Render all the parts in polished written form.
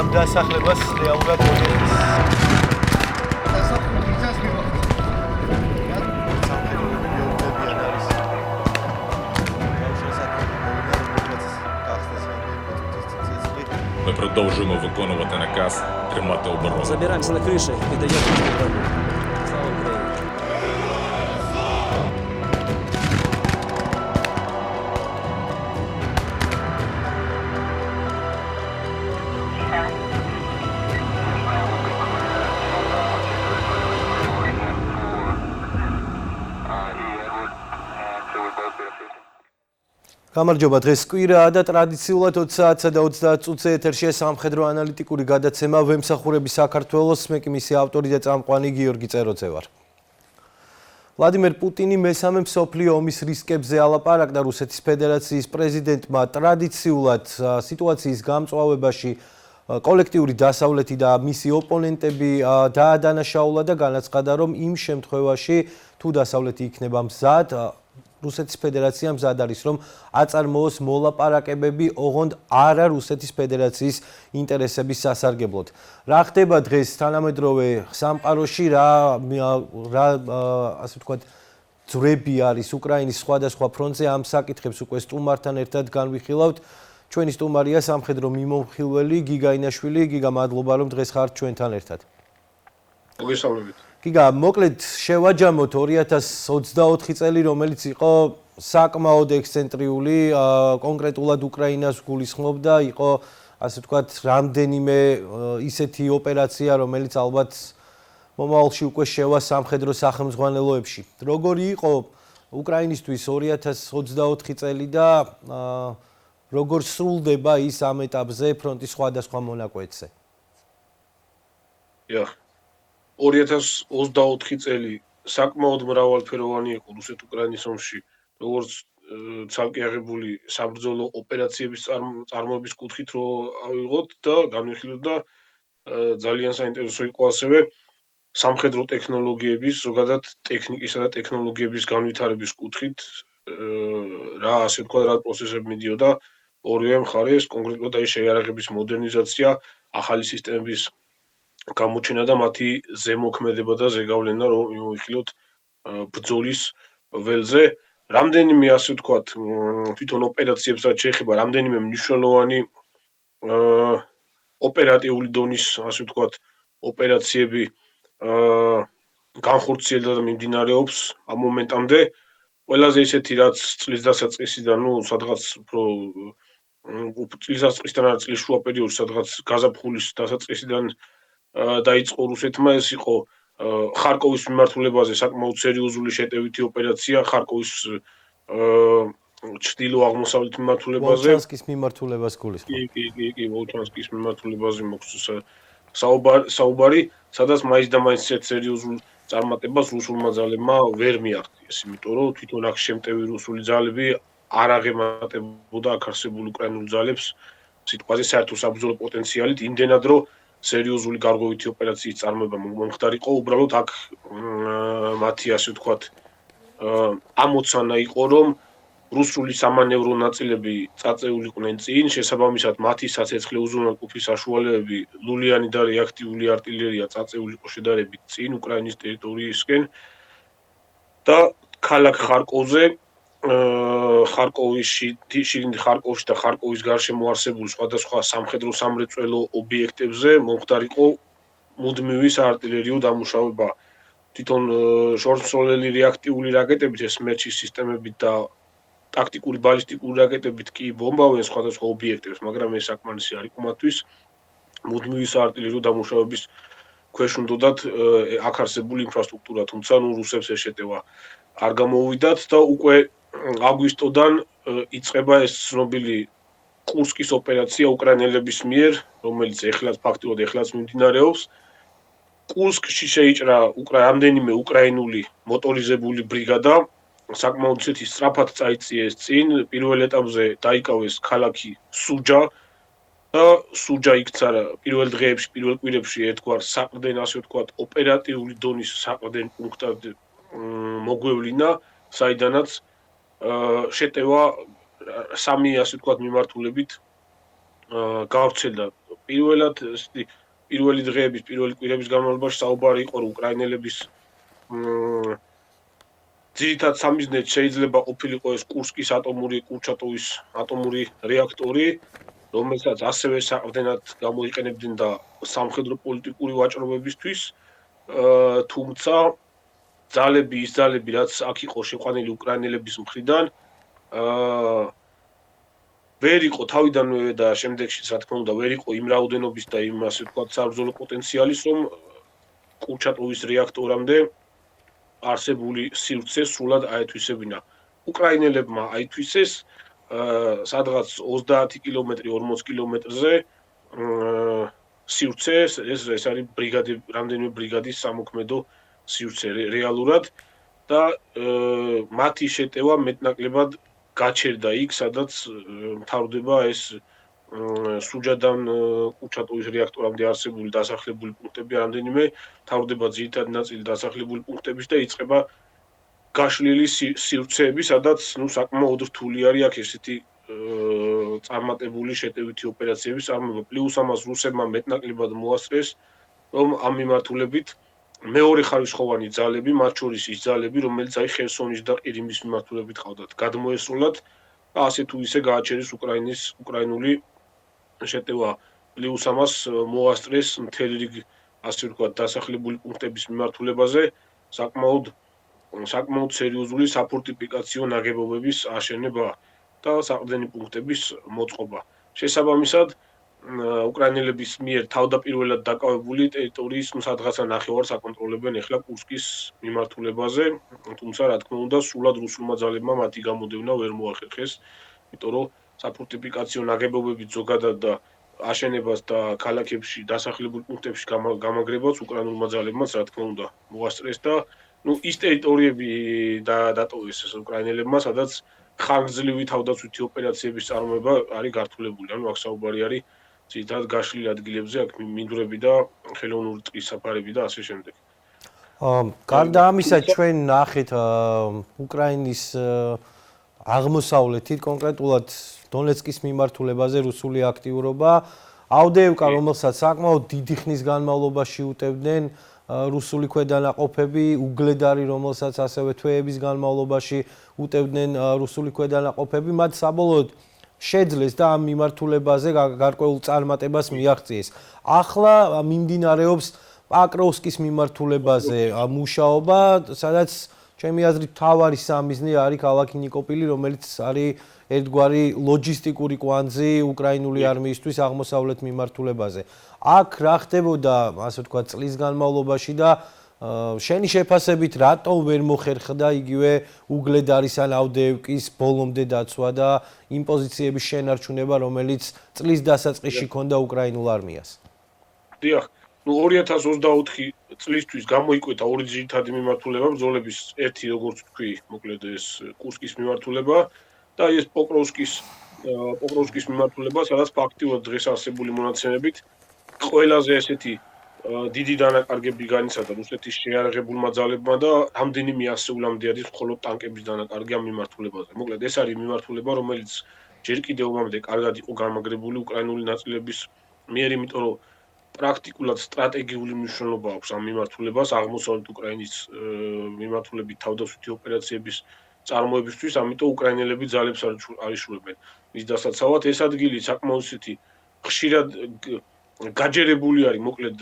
ამ დასახლებას რეალურად მოდის. Ми продовжуємо виконувати наказ тримати оборону. Забираемся на крыши и даем оборону. Слава Украине. გამარჯობა, დღეს კვირაა და ტრადიციულად 20 საათსა და 30 წუთზე ეთერშია სამხედრო ანალიტიკური გადაცემა ვემსახურები საქართველოს, მე კი მისი ავტორი და წამყვანი გიორგი წეროძე ვარ. ვლადიმერ პუტინი მესამე მსოფლიო ომის რისკებზე ალაპარაკდა რუსეთის ფედერაციის პრეზიდენტმა ტრადიციულად სიტუაციის გამწვავებაში კოლექტიური დასავლეთი და მისი ოპონენტები დაადანაშაულა და განაცხადა, რომ იმ შემთხვევაში თუ დასავლეთი იქნება მზად რუსეთის ფედერაცია მზად არის, რომ აწარმოოს მოლაპარაკებები ოღონდ არა რუსეთის ფედერაციის ინტერესების სასარგებლოდ. რა ხდება დღეს თანამედროვე სამყაროში, რა ასე ვთქვათ, ძვრები არის უკრაინის სხვადასხვა ფრონტზე, ამ საკითხებს უკვე სტუმართან ერთად განვიხილავთ. ჩვენი სტუმარია სამხედრო მიმომხილველი გიგა ინაშვილი. გიგა, მადლობა, რომ დღეს ხართ ჩვენთან ერთად. მოგესალმებით. გიგა, მოკლედ შევაჯამოთ 2024 წელი, რომელიც იყო საკმაოდ ექსცენტრიული, კონკრეტულად უკრაინას გულისხმობდა, იყო ასე ვთქვათ, რამდენიმე ისეთი ოპერაცია, რომელიც ალბათ მომავალში უკვე შევა სამხედრო სახელმძღვანელოებში. როგორი იყო უკრაინისთვის 2024 წელი და როგორ სრულდება ის ამ ეტაპზე ფრონტის სხვადასხვა მონაკვეთზე? 2024 წელი საკმაოდ მრავალფეროვანი იყო რუსეთ-უკრაინის ომში, როგორც ცალკე აღებული საბრძოლო ოპერაციების წარმოების კუთხით რო ავიღოთ და განვიხილოთ და ძალიან საინტერესო იყო ასევე სამხედრო ტექნოლოგიების, ზოგადად ტექნიკისა და ტექნოლოგიების განვითარების კუთხით რა ასე ვთქვათ, რა პროცესები მიდიოდა ორივე მხარეს, კონკრეტულად აი შეიარაღების მოდერნიზაცია, ახალი სისტემების გამოჩენა და მათი ზემოქმედება და ზეგავლენა, რომ მივიხილოთ ბრძოლის ველზე. რამდენიმე ასე ვთქვათ, თვითონ ოპერაციებსაც შეეხება, რამდენიმე მნიშვნელოვანი ოპერატიული დონის, ასე ვთქვათ, ოპერაციები განხორციელდა და მიმდინარეობს ამ მომენტამდე. ყველაზე ისეთი, რაც წლის დასაწყისიდან, სადღაც უფრო წლის დასაწყისიდან არა წლის შუა პერიოდში, სადღაც გაზაფხულის დასაწყისიდან დაიწყო რუსეთმა, ეს იყო ხარკოვის მიმართულებაზე საკმაოდ სერიოზული შეტევითი ოპერაცია, ხარკოვის ჩრდილო-აღმოსავლეთ მიმართულებაზე. ვოლჩანსკის მიმართულებას გულისხმობ. კი, ვოლჩანსკის მიმართულებაზე მოხსნა საუბარი, სადაც მაინც და მაინც სერიოზულ წარმატებას რუსულმა ძალებმა ვერ მიაღწიეს, იმიტომ რომ თვითონ აქ შემტევი რუსული ძალები არ აღემატებოდა აქ არსებულ უკრაინულ ძალებს სიტყვაზე საერთო საბრძოლო პოტენციალით, იმდენად რომ სერიოზული გარღვევითი ოპერაციის წარმოება მომხდარიყო, უბრალოდ აქ მათი ასე ვთქვათ ამოცანა იყო, რომ რუსული სამანევრო ნაწილები წაწეულიყვნენ წინ, შესაბამისად მათი საცეცხლე უზრუნველყოფი საშუალებები, ლულიანი და რეაქტიული არტილერია წაწეულიყო შედარებით წინ უკრაინის ტერიტორიისკენ და ქალაქ ხარკოვზე ხარკოვში და ხარკოვის გარშემო არსებულ სხვადასხვა სამხედრო სამრეწველო ობიექტებზე მომხდარიყო მუდმივი საარტილერიო დამუშავება. თვითონ შორსმსროლელი რეაქტიული რაკეტებით, S-3 სისტემებით და ტაქტიკური ბალისტიკური რაკეტებით კი ბომბავენ სხვადასხვა ობიექტებს, მაგრამ ეს საკმარისი არ იყო მათთვის. მუდმივი საარტილერიო დამუშავების ქვეშ უნდათ აქ არსებული ინფრასტრუქტურა, თუმცა რუსებს ეს შეტევა არ გამოუვიდათ და უკვე აგვისტოდან იწყება ეს ცნობილი კურსკის ოპერაცია უკრაინელების მიერ, რომელიც ფაქტიურად ეხლაც მიმდინარეობს. კურსკში შეიჭრა რამდენიმე უკრაინული მოტორიზებული ბრიგადა, საკმაოდ ისეთი სწრაფად წაიწიეს წინ, პირველ ეტაპზე დაიკავეს ქალაქი სუჯა და სუჯა იქცა პირველ დღეებში, პირველ კვირებში ერთგვარ საყრდენ, ასე ვთქვათ, ოპერატიული დონის საყრდენ პუნქტად მოგვევლინა, საიდანაც შეტევა სამი, ასე ვთქვათ, მიმართულებით გავრცელდა. პირველად პირველი დღეების, პირველი კვირების განმავლობაში საუბარი იყო უკრაინელების ძირითად სამიზნედ შეიძლება ყოფილიყო ეს კურსკის კურჩატოვის ატომური რეაქტორი, რომელსაც ასევე საყრდენად გამოიყენებდნენ და სამხედრო პოლიტიკური ვაჭრობებისთვის, თუმცა ის ძალები, რაც აქ იყო შეყვანილი უკრაინელების მხრიდან, ვერ იყო თავიდანვე და შემდეგშიც, რა თქმა უნდა, ვერ იყო იმ რაოდენობის და იმ, ასე ვთქვათ, საბრძოლო პოტენციალის, რომ კურჩატოვის რეაქტორამდე არსებული სივრცე სრულად აეთვისებინა. უკრაინელებმა აითვისეს სადღაც 30 კილომეტრი, 40 კილომეტრზე სივრცე, ეს არის რამდენიმე ბრიგადის სამოქმედო სივრცე რეალურად და მათი შეტევა მეტნაკლებად გაჩერდა იქ, სადაც მთავრდება ეს სუჯადან კურჩატოვის რეაქტორამდე არსებული დასახლებული პუნქტები, რამდენიმე მთავრდება ძირითადი ნაწილი დასახლებული პუნქტების და იწყება გაშლილი სივრცეები, სადაც საკმაოდ რთული არის აქ ესეთი წარმატებული შეტევითი ოპერაციების წარმოება. პლუს ამას რუსებმა მეტნაკლებად მოასწრეს, რომ ამ მიმართულებით მეორე ხარისხოვანი ძალები, მათ შორის ის ძალები, რომელიც ხერსონის და ყირიმის მიმართულებით ყავდათ, გადმოესროლათ და ასე თუ ისე გააჩერეს უკრაინული შეტევა. პლუს ამას მოასწრეს მთელი რიგი, ასე ვთქვათ, დასახლებული პუნქტების მიმართულებაზე საკმაოდ სერიოზული საფორტიფიკაციო ნაგებობების აშენება და საყრდენი პუნქტების მოწყობა. შესაბამისად, უკრაინელების მიერ თავდაპირველად დაკავებული ტერიტორიის სადღაცა ნახევარს აკონტროლებენ ახლა კურსკის მიმართულებაზე, თუმცა რა თქმა უნდა, სრულად რუსულმა ძალებმა მათი გამოდევნა ვერ მოახერხეს, იმიტომ რომ საფორტიფიკაციო ნაგებობების ზოგადად და აშენებას და ქალაქებში დასახლებულ პუნქტებში გამაგრებას უკრაინულმა ძალებმაც რა თქმა უნდა მოასწრეს და ის ტერიტორიები დატოვეს უკრაინელებმა, სადაც ხანგრძლივი თავდაცვითი ოპერაციების წარმოება არის გართულებული. ანუ აქ საუბარი არის ძირითადად გაშლილ ადგილებზე, აქ მინდვრები და ხელოვნური ტყის საფარები და ასე შემდეგ. გარდა ამისა, ჩვენ ნახეთ უკრაინის აღმოსავლეთით, კონკრეტულად დონეცკის მიმართულებაზე რუსული აქტიურობა, ავდეევკა, რომელსაც საკმაოდ დიდი ხნის განმავლობაში უტევდნენ რუსული ქვედანაყოფები, უგლედარი, რომელსაც ასევე თვეების განმავლობაში უტევდნენ რუსული ქვედანაყოფები, მათ საბოლოოდ შეძლეს და ამ მიმართულებაზე გარკვეულ წარმატებას მიაღწიეს. ახლა მიმდინარეობს პაკროვსკის მიმართულებაზე მუშაობა, სადაც ჩემი აზრით მთავარი სამიზნე არის ქალაქი ნიკოპილი, რომელიც არის ერთგვარი ლოჯისტიკური კვანძი უკრაინული არმიისთვის აღმოსავლეთ მიმართულებაზე. აქ რა ხდებოდა, ასე ვთქვათ, წლის განმავლობაში და შენი შეფასებით რატომ ვერ მოხერხდა იგივე უგლედარის ან ავდეევკის ბოლომდე დაცვა და იმ პოზიციების შენარჩუნება, რომელიც წლის დასაწყისში ჰქონდა უკრაინულ არმიას? დიახ, 2024 წლისთვის გამოიკვეთა ორი ძირითადი მიმართულება, ბრძოლების ერთი, როგორც თქვი, მოკლედ ეს კურსკის მიმართულება და ეს პოკროვსკის მიმართულება, სადაც ფაქტიურად დღეს არსებული მონაცემებით ყველაზე ესეთი დიდი დანაკარგები განიცადა რუსეთის შეიარაღებულმა ძალებმა და რამდენიმე ასეულამდე არის მხოლოდ ტანკების დანაკარგი ამ მიმართულებაზე. მოკლედ ეს არის მიმართულება, რომელიც ჯერ კიდევ ომამდე კარგად იყო გამაგრებული უკრაინული ნაწილების მიერ, იმიტომ რომ პრაქტიკულად სტრატეგიული მნიშვნელობა აქვს ამ მიმართულებას აღმოსავლეთ უკრაინის მიმართულებით თავდაცვითი ოპერაციების წარმოებისთვის, ამიტომ უკრაინელები ძალებს არიშურებენ. მის დასაცავად ეს ადგილი საკმაოდ ისეთი ხშირად გაჯერებული არის, მოკლედ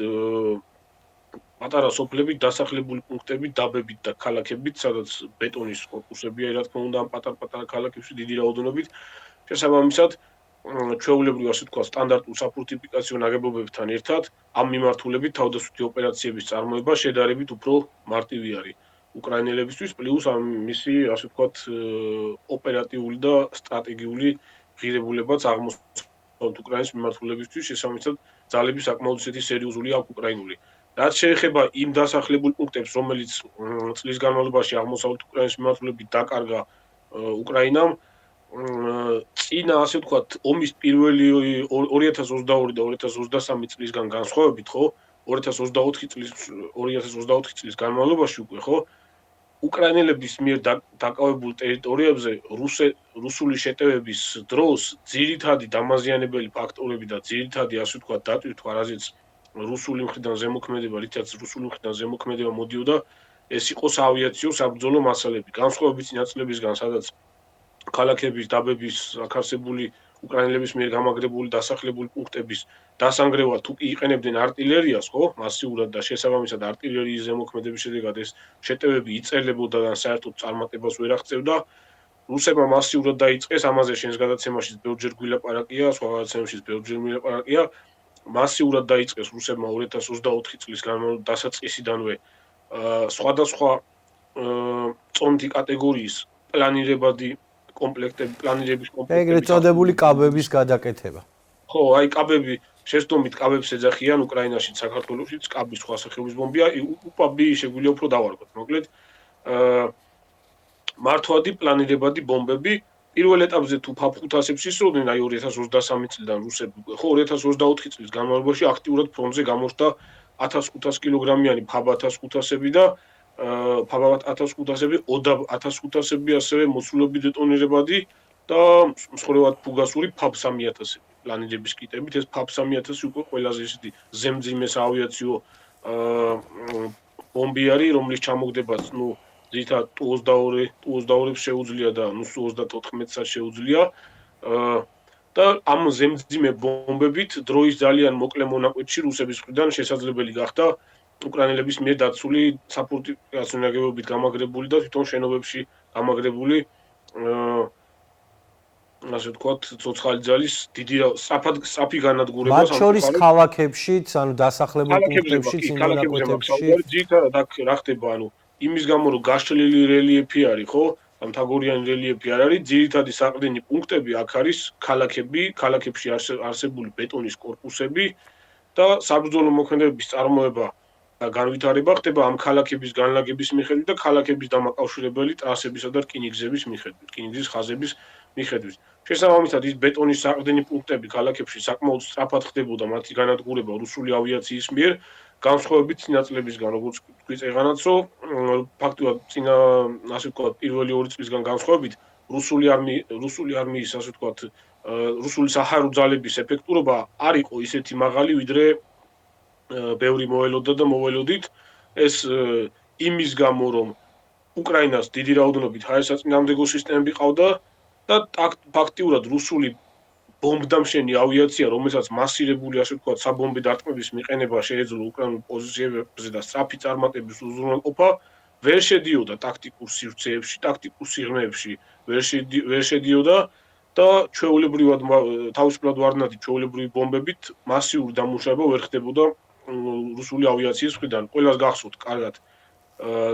პატარა სოფლებით, დასახლებული პუნქტებით, დაბებით და ქალაქებით, სადაც ბეტონის კორპუსებია, რა თქმა უნდა, ამ პატარ-პატარა ქალაქებში დიდი რაოდენობით. შესაბამისად, ჩვეულებრივ, ასე ვთქვათ, სტანდარტულ საფორტიფიკაციო ნაგებობებთან ერთად ამ მიმართულებით თავდაცვითი ოპერაციების წარმოება შედარებით უფრო მარტივი არის უკრაინელებისთვის, პლუს მისი, ასე ვთქვათ, ოპერატიული და სტრატეგიული ღირებულებაც აღმოსავლეთ უკრაინის მიმართულებისთვის შესაბამისად ძალების საკმაოდ ისეთი სერიოზული აქვს უკრაინული. რაც შეეხება იმ დასახლებულ პუნქტებს, რომელიც წლის განმავლობაში აღმოსავლეთ უკრაინის მიმართულებით დაკარგა უკრაინამ, წინა ასე ვთქვათ, ომის პირველი 2022 და 2023 წლისგან განსხვავებით, ხო? 2024 წლის განმავლობაში უკვე, ხო? უკრაინელების მიერ დაკავებულ ტერიტორიებზე რუსული შეტევების დროს ძირითადი დამაზიანებელი ფაქტორები და ძირითადი ასე ვთქვათ დატვირთვა, რაზეც რუსული მხრიდან ზემოქმედება, რითაც რუსული მხრიდან ზემოქმედება მოდიოდა, ეს იყო საავიაციო საბრძოლო მასალები. განსხვავებით წინა წლებისგან, სადაც ქალაქების დაბების აქარსებული უკრაინელების მიერ გამაგრებული დასახლებული პუნქტების დასანგრევად თუ კი იყენებდნენ არტილერიას, ხო, მასიურად და შესაბამისად არტილერიის ზემოქმედების შედეგად ეს შეტევები იწერლებოდა და საერთოდ წარმატებას ვერ აღწევდა. რუსებმა მასიურად დაიწყეს, ამაზე შენს გადაცემაშიც ბევრჯერ გვილაპარაკია, სხვა გადაცემაშიც ბევრჯერ მილაპარაკია. მასიურად დაიწყეს რუსებმა 2024 წლის დასაწყისიდანვე სხვადასხვა წონთი კატეგორიის პლანირებადი კომპლექტები, პლანირების კომპლექტები. ეგრეთ წოდებული კაბების გადაკეთება. ხო, აი კაბები, შესდომით კაბებს ეძახიან უკრაინაში, საქართველოშიც კაბის სხვა სახეობის ბომბია, უპაბი შეგვიძლია უფრო დავარგოთ. მოკლედ, მართვადი პლანირებადი ბომბები პირველ ეტაპზე თუ ფაფხუთასებს ისროდნენ, აი 2023 წლიდან რუსები, ხო, 2024 წლის განმავლობაში აქტიურად ფრონტზე გამოჩნდა 1500 კილოგრამიანი ფაბ 1500-ები და ფაბ 1500-ები, ოდაბ 1500-ები, ასევე მოცულობი დეტონირებადი და მსხვილად ფუგასური ფაბ 3000-ები. პლანირების კიტებით ეს ფაბ 3000 უკვე ყველაზე ისეთი ზემძიმე საავიაციო ბომბი არის, რომლის ჩამოგდებაც, ძირითადად Tu-22-ებს შეუძლია და Su-34-ს შეუძლია. და ამ ზემძიმე ბომბებით დროის ძალიან მოკლე მონაკვეთში რუსების მხრიდან შესაძლებელი გახდა უკრაინელების მიერ დაცული საფორტიფიკაციო ნაგებობებით გამაგრებული და თვითონ შენობებში გამაგრებული ასე ვთქვათ, ცოცხალი ძალის დიდი სწრაფი განადგურება. მათ შორის ქალაქებშიც, ანუ დასახლებულ პუნქტებშიც, იმ მონაკვეთებში. ძირითადად აქ რა ხდება, იმის გამო რომ გაშლილი რელიეფი არის, ხო? ამთაგორიანი რელიეფი არ არის, ძირითადი საყრდენი პუნქტები აქ არის ქალაქებში არსებული ბეტონის კორპუსები და საბრძოლო მოქმედებების წარმოება და განვითარება ხდება ამ ქალაქების განლაგების მიხედვით და ქალაქების დამაკავშირებელი ტრასებისა და რკინიგზების მიხედვით, რკინიგზის ხაზების მიხედვით. შესაბამისად, ის ბეტონის საყრდენი პუნქტები ქალაქებში საკმაოდ სწრაფად ხდებოდა მათი განადგურება რუსული ავიაციის მიერ, განსხვავებით წინა წლებისგან, როგორც თქვით ეღანაც, რომ ფაქტობრივად წინა, ასე ვთქვათ, პირველი 2 წლისგან განსხვავებით რუსული არმიის, ასე ვთქვათ, რუსული საჰაერო ძალების ეფექტურობა არ იყო ისეთი მაღალი, ვიდრე ბევრი მოველოდა და მოველოდით. ეს იმის გამო, რომ უკრაინას დიდი რაოდენობით ჰაერსაწინააღმდეგო სისტემები ყავდა და ფაქტიურად რუსული ბომბდამშენი ავიაცია, რომელსაც მასირებული, ასე ვთქვათ, საბომბე დარტყმების მიყენება შეეძლო უკრაინულ პოზიციებზე და სწრაფი წარმატების უზრუნველყოფა, ვერ შედიოდა ტაქტიკურ სივრცეებში, ტაქტიკურ სიღრმეებში, ვერ შედიოდა და ჩვეულებრივად თავისუფლად ვარდნადი ჩვეულებრივი ბომბებით მასიური დამუშავება ვერ ხდებოდა რუსული ავიაციის მხრიდან. ყველას გახსოვთ კარგად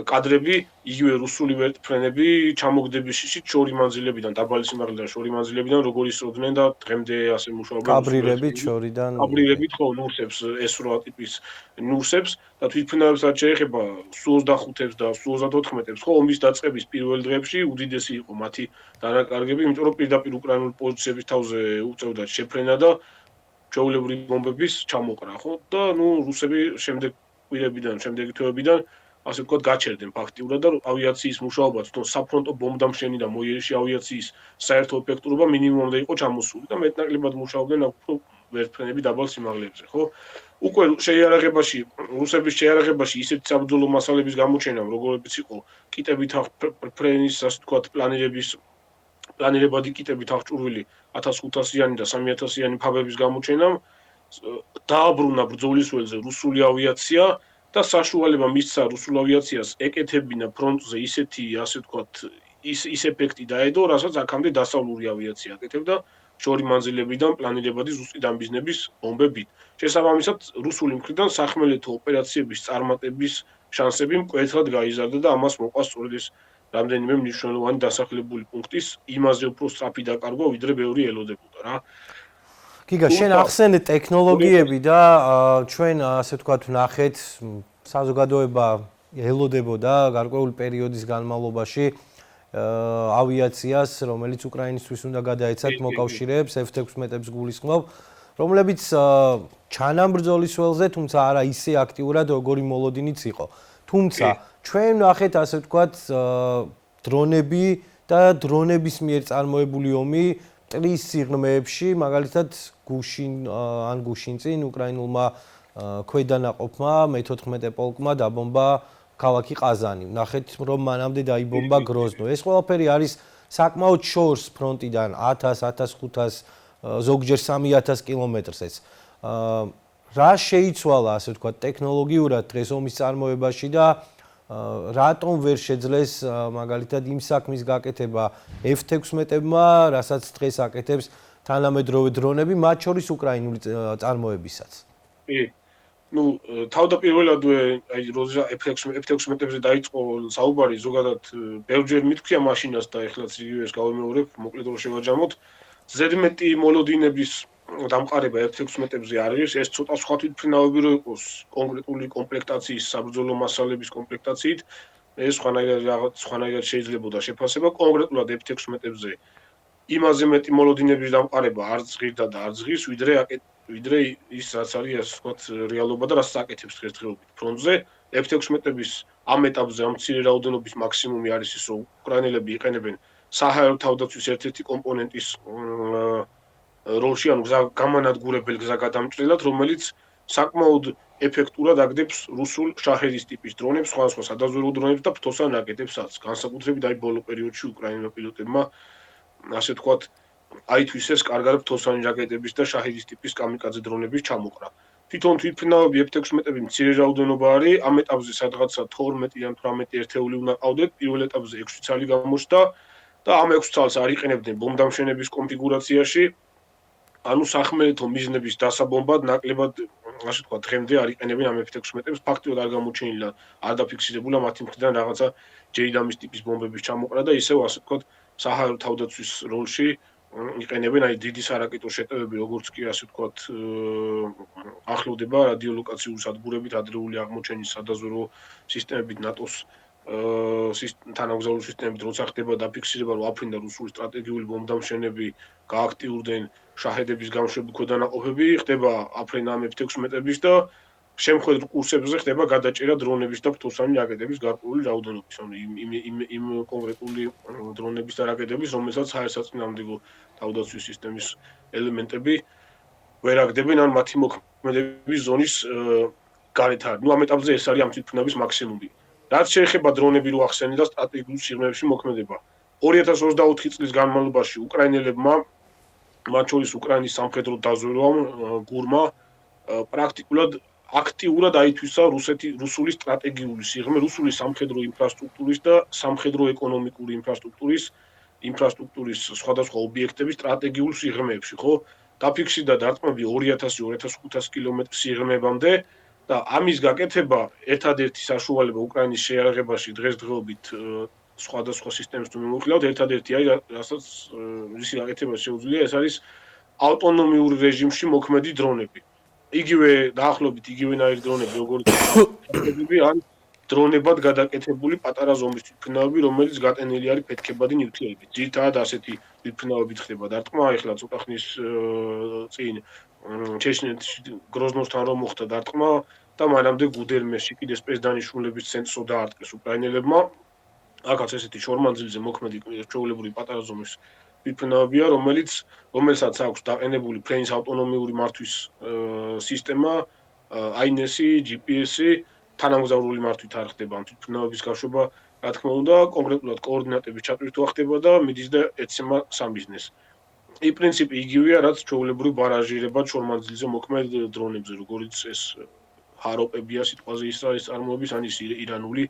კადრები, იგივე რუსული ვერტმფრენები ჩამოგდების შორი მანძილებიდან, დაბალი სიმაღლიდან შორი მანძილებიდან როგორ ისროდნენ და დღემდე ასე მუშაობენ. კაბრირებით შორიდან. კაბრირებით ხო, ნურსებს, S8 ტიპის ნურსებს და თვითმფრინავებს რაც შეეხება Su-25-ებს და Su-34-ებს, ხო, ომის დაწყების პირველ დღეებში უდიდესი იყო მათი დანაკარგები, იმიტომ რომ პირდაპირ უკრაინული პოზიციების თავზე უწევდა შეფრენა და ჩვეულებრივი ბომბების ჩამოყრა, ხო? და რუსები შემდეგ კვირებიდან, შემდეგი თვეებიდან ასე ვთქვათ, გაჩერდნენ ფაქტიურად და ავიაციის მუშაობა, თვითონ საფრონტო ბომბდამშენი და მოიერიში ავიაციის საერთო ეფექტურობა მინიმუმამდე იყო ჩამოსული და მეტნაკლებად მუშაობდნენ უფრო ვერტმფრენები დაბალ სიმაღლეებზე, ხო? უკვე შეიარაღებაში, რუსების შეიარაღებაში ისეთი საბრძოლო მასალების გამოჩენამ, როგორიც იყო კიტებით ფრენის, ასე ვთქვათ, პლანირებადი კიტებით აღჭურვილი 1500-იანი და 3000-იანი ფაბების გამოჩენამ დააბრუნა ბრძოლის ველზე რუსული ავიაცია და საშუალება მისცა რუსულ ავიაციას ეკეთებინა ფრონტზე ისეთი, ასე ვთქვათ, ის ეფექტი დაედო, რასაც აქამდე დასავლური ავიაცია აკეთებდა შორი მანძილებიდან პლანირებადი ზუსტი დამბიზნების ბომბებით. შესაბამისად, რუსული მხრიდან სახმელეთო ოპერაციების წარმატების შანსები მკვეთრად გაიზარდა და ამას მოყვა სწორედ ეს რამდენიმე მნიშვნელოვანი დასახლებული პუნქტის იმაზე უფრო სწრაფი დაკარგვა, ვიდრე ბევრი ელოდებოდა რა. გიგა, შენ ახსენე ტექნოლოგიები და ჩვენ ასე ვთქვათ ვნახეთ საზოგადოება ელოდებოდა გარკვეული პერიოდის განმავლობაში ავიაციას, რომელიც უკრაინისთვის უნდა გადაეცათ მოკავშირეებს F-16-ებს გულისხმობ, რომლებიც ჩანამ ბრძოლის ველზე, თუმცა არა ისე აქტიურად, როგორი მოლოდინიც იყო. თუმცა ჩვენ ვნახეთ ასე ვთქვათ დრონები და დრონების მიერ წარმოებული ომი ტრის სიღრმეებში, მაგალითად ან გუშინწინ უკრაინულმა ქვედანაყოფმა მე-14 პოლკმა დაბომბა ქალაქი ყაზანი. ვნახეთ, რომ მანამდე დაიბომბა გროზნო. ეს ყველაფერი არის საკმაოდ შორს ფრონტიდან 1000-1500 ზოგჯერ 3000 კილომეტრზეც. რა შეიცვალა, ასე ვთქვათ, ტექნოლოგიურად დღეს ომის წარმოებაში და რატომ ვერ შეძლეს მაგალითად იმ საქმის გაკეთება F-16-ებმა, რასაც დღეს აკეთებს თანამედროვე დრონები, მათ შორის უკრაინული წარმოებისაც? ну, თავდაპირველადვე აი F-16-ებზე დაიწყო საუბარი, ზოგადად ბევრჯერ მithქვია მაშინას და ეხლაც იგივეს გავიმეორებ, მოკლედ რომ შევაჯამოთ. ზედმეტი მოლოდინების დამყარება F-16-ებზე არის, ეს ცოტა სხვა თვითმფრინავები რო იყოს კონკრეტული კომპლექტაციის, საბრძოლო მასალების კომპლექტაციით, ეს სხვანაირად შეიძლებოდა შეფასება კონკრეტულად F-16-ებზე. იმაზე მეტი მოლოდინების დამყარება არც ღირდა და არც ღირს, ვიდრე ის რაც არის, ასე ვთქვათ, რეალობა და რაც აკეთებს დღესდღეობით ფრონტზე. F-16-ების ამ ეტაპზე ამ მცირე რაოდენობის მაქსიმუმი არის ის, რომ უკრაინელები იყენებენ საჰაერო თავდაცვის ერთ-ერთი კომპონენტის როლში, ანუ გამანადგურებელ გზაგადამჭრელად, რომელიც საკმაოდ ეფექტურად აგდებს რუსულ შაჰედის ტიპის დრონებს, სხვადასხვა სადაზვერვო დრონებს და ფთოსან რაკეტებსაც. განსაკუთრებით აი ბოლო პერიოდში უკრაინელმა პილოტებმა ასე ვთქვათ აითვისეს კარგად ფთოსანი რაკეტების და შაჰედის ტიპის კამიკაძე დრონების ჩამოყრა. თვითონ თვითმფრინავები F-16-ები მცირე რაოდენობა არის, ამ ეტაპზე სადღაცა 12 ან 18 ერთეული უნდა ყავდეთ, პირველ ეტაპზე 6 ცალი გამოჩნდა და ამ 6 ცალს არ იყენებდნენ ბომბდამშვენების კონფიგურაციაში. ანუ სახმელეთო მიზნების დასაბომბად ნაკლებად, ასე ვთქვათ, დღემდე არ იყენებენ ამ F-16-ებს, ფაქტიურად არ გამოჩენილა, არ დაფიქსირებულა მათი მხრიდან რაღაცა ჯეიდამის ტიპის ბომბების ჩამოყრა და ისევ, ასე ვთქვათ, საჰაერო თავდაცვის როლში იყენებენ აი დიდი სარაკეტო შეტევები, როგორც კი ასე ვთქვათ, ახლოვდება რადიოლოკაციური სადგურებით ადრეული აღმოჩენის სადაზვერვო სისტემებით ნატოს თანამგზავრო სისტემებით, როცა ხდება დაფიქსირება, რომ აფრინდა რუსული სტრატეგიული ბომბდამშვენები გააქტიურდნენ შაჰედების გამშვები ქვედანაყოფები, ხდება აფრენა ამ F-16-ების და შემხედრ კურსებზე ხდება გადაჭერა დრონების და ფთოსანი რაკეტების გარკვეული რაოდენობის, ანუ იმ კონკრეტული დრონების და რაკეტების, რომელსაც საერთაშორისო თავდაცვის სისტემის ელემენტები ვერ აგდებენ ან მათი მოქმედების ზონის გარეთ არის. ნუ ამ ეტაპზე ეს არის ამ თვითმფრინავის მაქსიმუმი. რაც შეეხება დრონები რო ახსენე და სტრატეგიულ სიღრმეებში მოქმედება. 2024 წლის განმავლობაში უკრაინელებმა, მათ შორის უკრაინის სამხედრო დაზვერვამ გურმა პრაქტიკულად აქტიურად აითვისა რუსული სტრატეგიული სიღრმე, რუსული სამხედრო ინფრასტრუქტურის და სამხედრო ეკონომიკური ინფრასტრუქტურის სხვადასხვა ობიექტების სტრატეგიულ სიღრმეებში, ხო? დაფიქსირდა დარტყმები 2000-2500 კილომეტრის სიღრმეებამდე და ამის გაკეთება ერთადერთი საშუალება უკრაინის შეიარაღებაში დღესდღეობით სხვადასხვა სისტემებს თუ მიმოხილავთ, ერთადერთი არის, რასაც ისი გაკეთება შეუძლია, ეს არის ავტონომიური რეჟიმში მოქმედი დრონები. იგივე დაახლოებით იგივენაირი დრონები, როგორც ან დრონებად გადაკეთებული პატარა ზომის თვითმფრინავები, რომელიც გატენილი არის ფეთქებადი ნივთიერებით. ძირითადად ასეთი თვითმფრინავებით ხდება დარტყმა, ეხლა ცოტა ხნის წინ ჩეჩნეთში გროზნოსთან რომ მოხდა დარტყმა და მანამდე გუდერმესში კიდე სპეცდანიშნულების ცენტრს დაარტყეს უკრაინელებმა. აქაც ესეთი შორმანძილზე მოქმედი ჩვეულებრივი პატარა ზომის თვითმფრინავებია, რომელსაც აქვს დაყენებული ფრენის ავტონომიური მართვის სისტემა, INS-ი, GPS-ი, თანამგზავრული მართვით არ ხდება ამ თვითმფრინავების გაშვება, რა თქმა უნდა, კონკრეტულად კოორდინატების ჩატვირთვა ხდება და მიდის და ეცემა სამიზნეს. ի პრინციპი იგივეა, რაც ჩვეულებრივ ბარაჟირება შორმანძილზე მოქმედ დრონებზე, როგორც ეს ჰაროპებია სიტყვაზე ის არის წარმოების, ან ის ირანული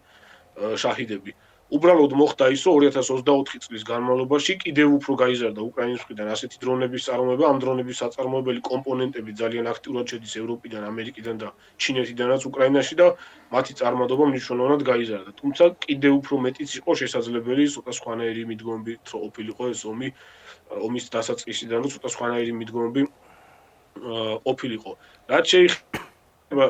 შაჰიდები. უბრალოდ მოხდა ისო 2024 წლის განმავლობაში კიდევ უფრო გაიზარდა უკრაინის მხრიდან ასეთი დრონების წარმოება, ამ დრონების საწარმოებელი კომპონენტები ძალიან აქტიურად შედის ევროპიდან, ამერიკიდან და ჩინეთიდანაც უკრაინაში და მათი წარმატება მნიშვნელოვნად გაიზარდა. თუმცა კიდევ უფრო მეტიც იყო შესაძლებელი ცოტა სხვანაირი მიდგომები რო ყოფილიყო ეს ომის დასაწყისიდან და ცოტა სხვანაირი მიდგომები ყოფილიყო. რაც შეეხება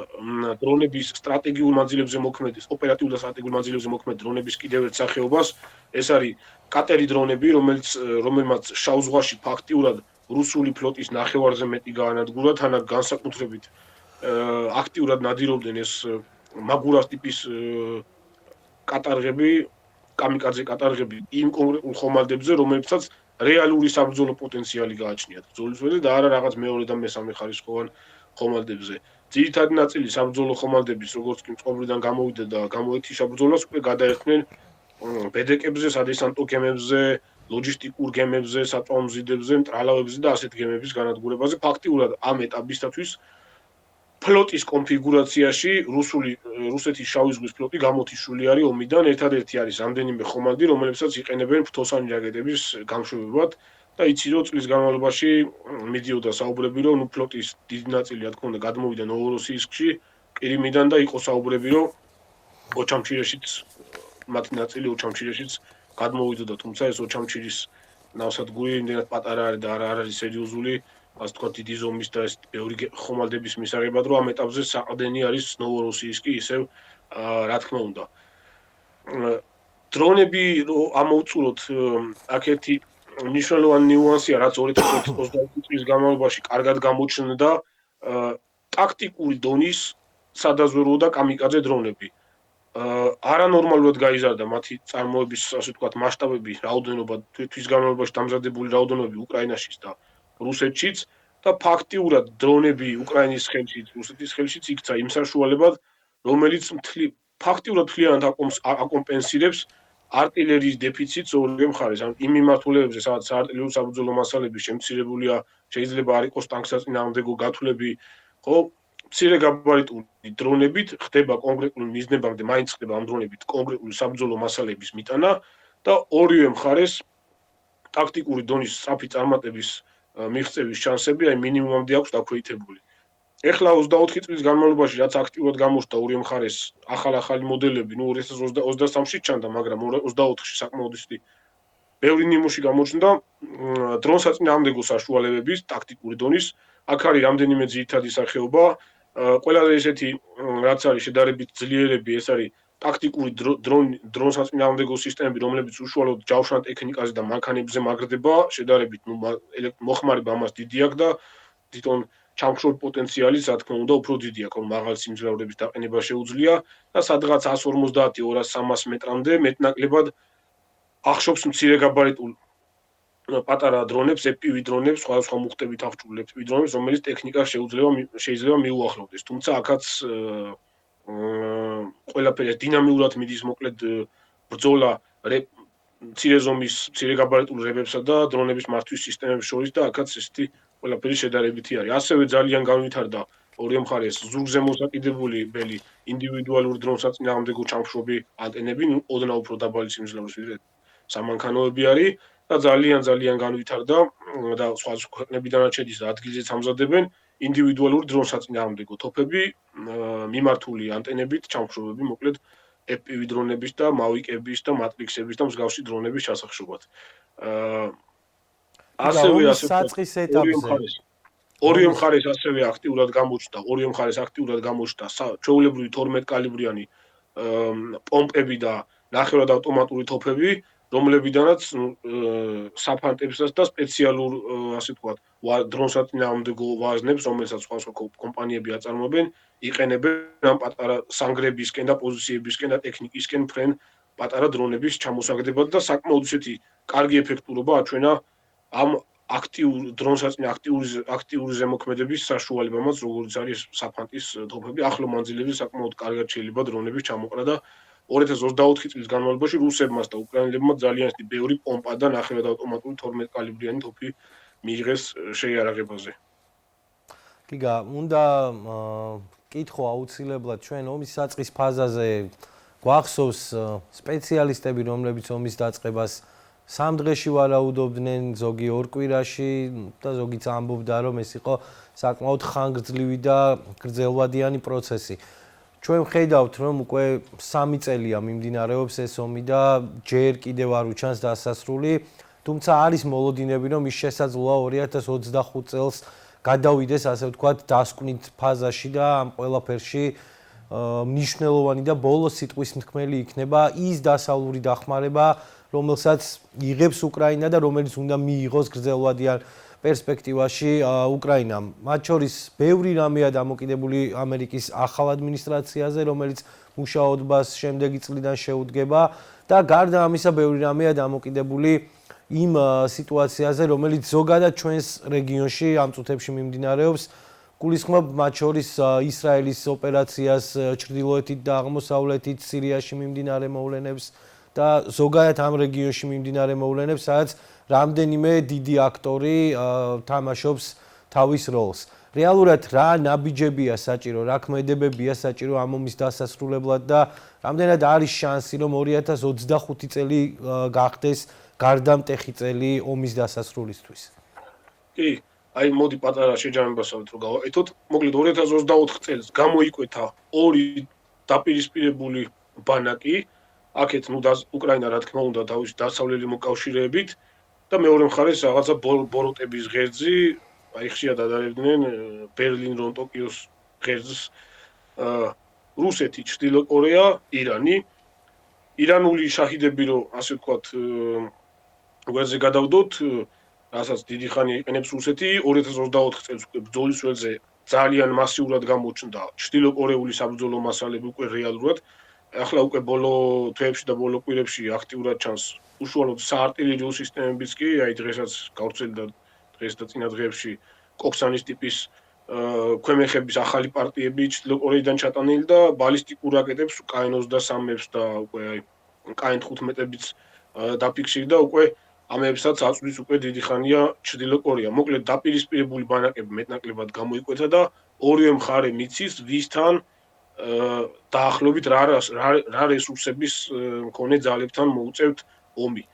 დრონების სტრატეგიულ მანძილებზე მოქმედი, ოპერატიულ და სტრატეგიულ მანძილებზე მოქმედი დრონების კიდევ ერთ სახეობას, ეს არის კატერი დრონები, რომელმაც შავ ზღვაში ფაქტიურად რუსული ფლოტის ნახევარზე მეტი გაანადგურა, თანაც განსაკუთრებით აქტიურად ნადირობდნენ ეს მაგურას ტიპის კატარღები, კამიკაძე კატარღები იმ კონკრეტულ ხომალდებზე, რომლებსაც რეალური საბრძოლო პოტენციალი გააჩნიათ ბრძოლის და არა რაღაც მეორე და მესამე ხარისხოვან ხომალდებზე. ძირითადი ნაწილი საბრძოლო ხომალდების, როგორც კი მწყობრიდან გამოვიდა და გამოეთიშა ბრძოლას, უკვე გადაერთნენ ბედეკებზე, სადესანტო გემებზე, ლოჯისტიკურ გემებზე, საწვავ მზიდებზე, მტრალავებზე და ასეთ გემების განადგურებაზე. ფაქტიურად ამ ეტაპისათვის ფლოტის კონფიგურაციაში რუსეთის შავი ზღვის ფლოტი გამოთიშული არის ომიდან, ერთადერთი არის რამდენიმე ხომალდი, რომლებსაც იყენებენ ფრთოსანი რაკეტების გამშვებებად და იცი რომ წლის განმავლობაში მიდიოდა საუბრები რომ ფლოტის დიდი ნაწილი რა თქმა უნდა გადმოვიდა ნოვოროსიისკში, ყირიმიდან და იყო საუბრები რომ ოჩამჩირეშიც მათი ნაწილი ოჩამჩირეშიც გადმოვიდოდა, თუმცა ეს ოჩამჩირის ნავსადგური იმდენად პატარა არის და არ არის სერიოზული, ასე თქვა დიდი ზომის და ეს ბევრი ხომალდების მისაღებად, რომ ამ ეტაპზე საყრდენი არის ნოვოროსიისკი ისევ რა თქმა უნდა. დრონები ამოვწუროთ აქ ერთი მნიშვნელოვანი ნიუანსია, რაც 2022 წლის განმავლობაში კარგად გამოჩნდა ტაქტიკური დონის სადაზვერვო და კამიკაძე დრონები. არანორმალურად გაიზარდა მათი წარმოების, ასე ვთქვათ, მასშტაბები, რაოდენობა, თვის განმავლობაში დამზადებული რაოდენობები უკრაინაშიც და რუსეთშიც და ფაქტიურად დრონები უკრაინის ხელშიც, რუსეთის ხელშიც იქცა იმ საშუალებად, რომელიც ფაქტიურად მთლიანად აკომპენსირებს არტილერიის დეფიციტს ორივე მხარეს. ან იმ მიმართულებებზე, სადაც საარტილერიო საბრძოლო მასალები შემცირებულია, შეიძლება არ იყოს ტანკსაწინააღმდეგო გათვლები, ხო? მცირე გაბარიტული დრონებით ხდება კონკრეტულ მიზნებამდე, მაინც ხდება ამ დრონებით კონკრეტული საბრძოლო მასალების მიტანა და ორივე მხარეს ტაქტიკური დონის სწრაფი წარმატების მიღწევის შანსები აი მინიმუმამდე აქვს დაქვეითებული. ეხლა 24 წლის განმავლობაში რაც აქტიურად გამოჩნდა ორივე მხარეს ახალი მოდელები, 2023-ში ჩანდა, მაგრამ 24-ში საკმაოდ ისეთი ბევრი ნიმუში გამოჩნდა დრონსაწინააღმდეგო საშუალებების ტაქტიკური დონის. აქ არის რამდენიმე ძირითადი სახეობა. ყველაზე ესეთი რაც არის შედარებით ძლიერები, ეს არის ტაქტიკური დრონსაწინააღმდეგო სისტემები, რომლებიც უშუალოდ ჯავშან ტექნიკაზე და მანქანებზე მაგრდება, შედარებით მოხმარება ამას დიდი აქვს და თვითონ ჩამქროლ პოტენციალი, რა თქმა უნდა, უფრო დიდი აქვს, რომ მაღალ სიმძლავრების დაყენება შეუძლია და სადღაც 150-200-300 მეტრამდე მეტნაკლებად ახშობს მცირე გაბარიტულ პატარა დრონებს, FPV დრონებს, სხვადასხვა მუხტებით აღჭურვილ FPV დრონებს, რომელიც ტექნიკა შეიძლება მიუახლოვდეს. თუმცა აქაც ყველაფერი დინამიურად მიდის მოკლედ ბრძოლა მცირე ზომის, მცირე გაბარიტულ რებებსა და დრონების მართვის სისტემებს შორის და აქაც ესეთი ყველაფერი შედარებითი არის. ასევე ძალიან განვითარდა ორივე მხარეს ზურგზე მოსაკიდებული ბელი ინდივიდუალური დრონსაწინააღმდეგო ჩამხშობი ანტენები, ოდნავ უფრო დაბალი სიმძლავრის ვიდრე სამანქანოები არის და ძალიან განვითარდა და სხვა ქვეყნებიდანაც შედის და ადგილზეც ამზადებენ ინდივიდუალური დრონსაწინააღმდეგო თოფები, მიმართული ანტენებით ჩამხშობები, მოკლედ FPV დრონების და მავიკების და მატრიქსების და მსგავსი დრონების ჩასახშობად. ასევე საწყის ეტაპზე ორივე მხარეს ასევე აქტიურად გამოჩნდა ჩვეულებრივი 12 კალიბრიანი პომპები და ნახევრად ავტომატური თოფები, რომლებიდანაც საფანტებსაც და სპეციალურ, ასე ვთქვათ, დრონსაწინააღმდეგო ვაზნებს, რომელსაც სხვა კომპანიები აწარმოებენ, იყენებენ ამ პატარა სანგრებისკენ და პოზიციებისკენ და ტექნიკისკენ ფრენ პატარა დრონების ჩამოსაგდებად და საკმაოდ ისეთი კარგი ეფექტურობა აჩვენა ამ აქტიური ზემოქმედების საშუალებამაც, როგორც არის საფანტის თოფები, ახლო მანძილებზე საკმაოდ კარგად შეიძლება დრონების ჩამოყრა და 2024 წლის განმავლობაში რუსებმაც და უკრაინელებმა ძალიან ისეთი ბევრი პომპა და ნახევრად ავტომატური 12 კალიბრიანი თოფი მიიღეს შეიარაღებაზე. გიგა, უნდა კითხო აუცილებლად ჩვენ ომის საწყის ფაზაზე გვახსოვს სპეციალისტები, რომლებიც ომის დაწყებას 3 დღეში ვარაუდობდნენ, ზოგი 2 კვირაში და ზოგიც ამბობდა, რომ ეს იყო საკმაოდ ხანგრძლივი და გრძელვადიანი პროცესი. ჩვენ ვხედავთ, რომ უკვე 3 წელია მიმდინარეობს ეს ომი და ჯერ კიდევ არ უჩანს დასასრული, თუმცა არის მოლოდინები, რომ ის შესაძლოა 2025 წელს გადავიდეს, ასე ვთქვათ, დასკვნით ფაზაში და ამ ყველაფერში მნიშვნელოვანი და ბოლოს სიტყვის მთქმელი იქნება ის დასავლური დახმარება, რომელსაც იღებს უკრაინა და რომელიც უნდა მიიღოს გრძელვადიან პერსპექტივაში უკრაინამ. მათ შორის ბევრი რამეა დამოკიდებული ამერიკის ახალ ადმინისტრაციაზე, რომელიც მუშაობას შემდეგი წლიდან შეუდგება და გარდა ამისა ბევრი რამეა დამოკიდებული იმ სიტუაციაზე, რომელიც ზოგადად ჩვენს რეგიონში ამ წუთებში მიმდინარეობს. გულისხმობ მათ შორის ისრაელის ოპერაციას ჩრდილოეთით და აღმოსავლეთით, სირიაში მიმდინარე მოვლენებს და ზოგადად ამ რეგიონში მიმდინარე მოვლენებს, სადაც რამდენიმე დიდი აქტორი თამაშობს თავის როლს. რეალურად რა ნაბიჯებია საჭირო, რა ქმედებებია საჭირო ამ ომის დასასრულებლად და რამდენად არის შანსი, რომ 2025 წელი გახდეს გარდამტეხი წელი ომის დასასრულისთვის? კი, აი მოდი პატარა შეჯამებასავით რომ გავაკეთოთ. მოკლედ 2024 წელს გამოიკვეთა 2 დაპირისპირებული ბანაკი. აქეთ უკრაინა რა თქმა უნდა თავისი დასავლელი მოკავშირეებით და მეორე მხარეს რაღაცა ბოროტების ღერძი, აი ხშირად ადარებდნენ ბერლინ-რომ ტოკიოს ღერძს რუსეთი, ჩრდილო კორეა, ირანი. ირანული შაჰიდები რომ ასე ვთქვათ გვერდზე გადავდოთ, რასაც დიდი ხანი იყენებს რუსეთი, 2024 წელს უკვე ბრძოლის ველზე ძალიან მასიურად გამოჩნდა ჩრდილო კორეული საბრძოლო მასალები უკვე რეალურად. ახლა უკვე ბოლო თვეებში და ბოლო კვირებში აქტიურად ჩანს უშუალოდ საარტილერიო სისტემებიც კი, აი დღესაც გავრცელდა დღეს და წინა დღეებში კოქსანის ტიპის ქვემეხების ახალი პარტიები ჩრდილო კორეიდან ჩატანილი და ბალისტიკურ რაკეტებს კაინ-23-ებს და უკვე აი კაინ-15-ებიც დაფიქსირდა უკვე ამებსაც აწვდის უკვე დიდი ხანია ჩრდილო კორეა. მოკლედ დაპირისპირებული ბანაკები მეტნაკლებად გამოიკვეთა და ორივე მხარე მიცის ვისთან დაახლოებით რა რესურსების მქონე ძალებთან მოუწევთ ომი.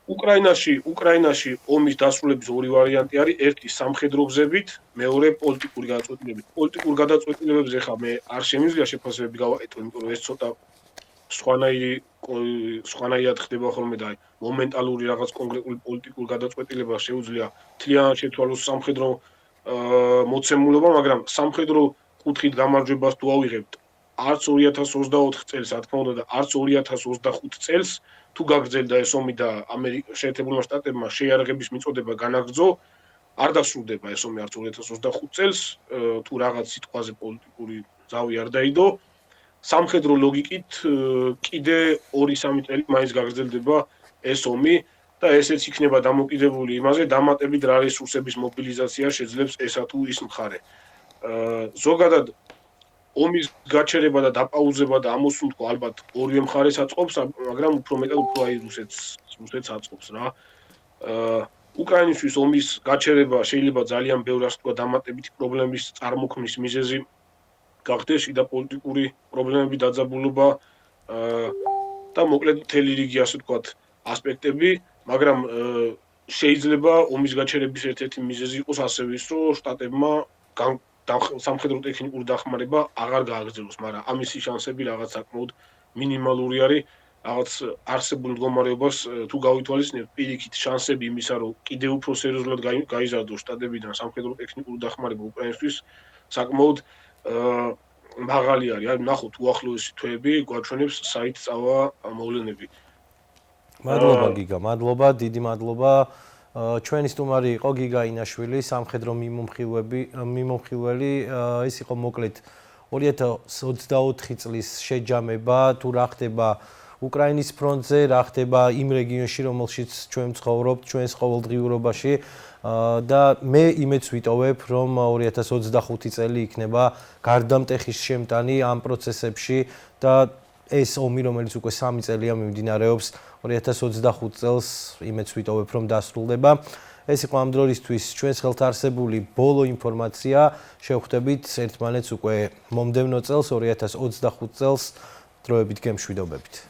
უკრაინაში ომის დასრულების 2 ვარიანტი არის, ერთი სამხედრო გზებით, მეორე პოლიტიკური გადაწყვეტილებით. პოლიტიკურ გადაწყვეტილებებზე ხა მე არ შემიძლია შეფასებები გავაკეთო, იმიტომ რომ ეს ცოტა სხვანაირად ხდება ხოლმე და მომენტალური რაღაც კონკრეტული პოლიტიკურ გადაწყვეტილებას შეუძლია თლიანად შეცვალოს სამხედრო მოცემულობა, მაგრამ სამხედრო კუთხით გამარჯვებას თუ ავიღებთ არც 2024 წელს, რა თქმა უნდა და არც 2025 წელს, თუ გაგრძელდა ეს ომი და შეერთებულმა შტატებმა შეიარაღების მიწოდება განაგრძო, არ დასრულდება ეს ომი არც 2025 წელს, თუ რაღაც სიტყვაზე პოლიტიკური ზავი არ დაიდო. სამხედრო ლოგიკით კიდე 2-3 წელი მაინც გაგრძელდება ეს ომი და ესეც იქნება დამოკიდებული იმაზე, დამატებით რა რესურსების მობილიზაცია შეძლებს ესა თუ ის მხარე. ზოგადად ომის გაჩერება და დაპაუზება და ამოსუნთქვა ალბათ ორივე მხარეს აწყობს, მაგრამ უფრო მეტად უფრო აი რუსეთს აწყობს რა. უკრაინისთვის ომის გაჩერება შეიძლება ძალიან ბევრ ასე ვთქვათ დამატებითი პრობლემის წარმოქმნის მიზეზი გახდეს, შიდა პოლიტიკური პრობლემები, დაძაბულობა და მოკლედ მთელი რიგი ასე ვთქვათ ასპექტები, მაგრამ შეიძლება ომის გაჩერების ერთ-ერთი მიზეზი იყოს ასევე ის, რომ შტატებმა სამხედრო ტექნიკური დახმარება აღარ გააგრძელოს, მაგრამ ამისი შანსები რაღაც საკმაოდ მინიმალური არის. რაღაც არსებულ მდგომარეობას თუ გავითვალისწინებთ, პირიქით შანსები იმისა, რომ კიდევ უფრო სერიოზულად გაიზარდოს შტატებიდან სამხედრო ტექნიკური დახმარება უკრაინისთვის, საკმაოდ მაღალი არის. აი ნახოთ უახლოესი თვეები გვაჩვენებს საით წავა მოვლენები. მადლობა გიგა, მადლობა, დიდი მადლობა. ჩვენი სტუმარი იყო გიგა ინაშვილი, სამხედრო მიმომხილველი. ეს იყო მოკლედ 2024 წლის შეჯამება, თუ რა ხდება უკრაინის ფრონტზე, რა ხდება იმ რეგიონში, რომელშიც ჩვენ ცხოვრობთ, ჩვენს ყოველდღიურობაში და მე იმედს ვიტოვებ, რომ 2025 წელი იქნება გარდამტეხის შემტანი ამ პროცესებში და ეს ომი, რომელიც უკვე 3 წელია მიმდინარეობს, 2025 წელს იმედს ვიტოვებ, რომ დასრულდება. ეს იყო ამ დროისთვის ჩვენს ხელთ არსებული ბოლო ინფორმაცია. შევხვდებით ერთმანეთს უკვე მომდევნო წელს 2025 წელს დროებით გემშვიდობებით.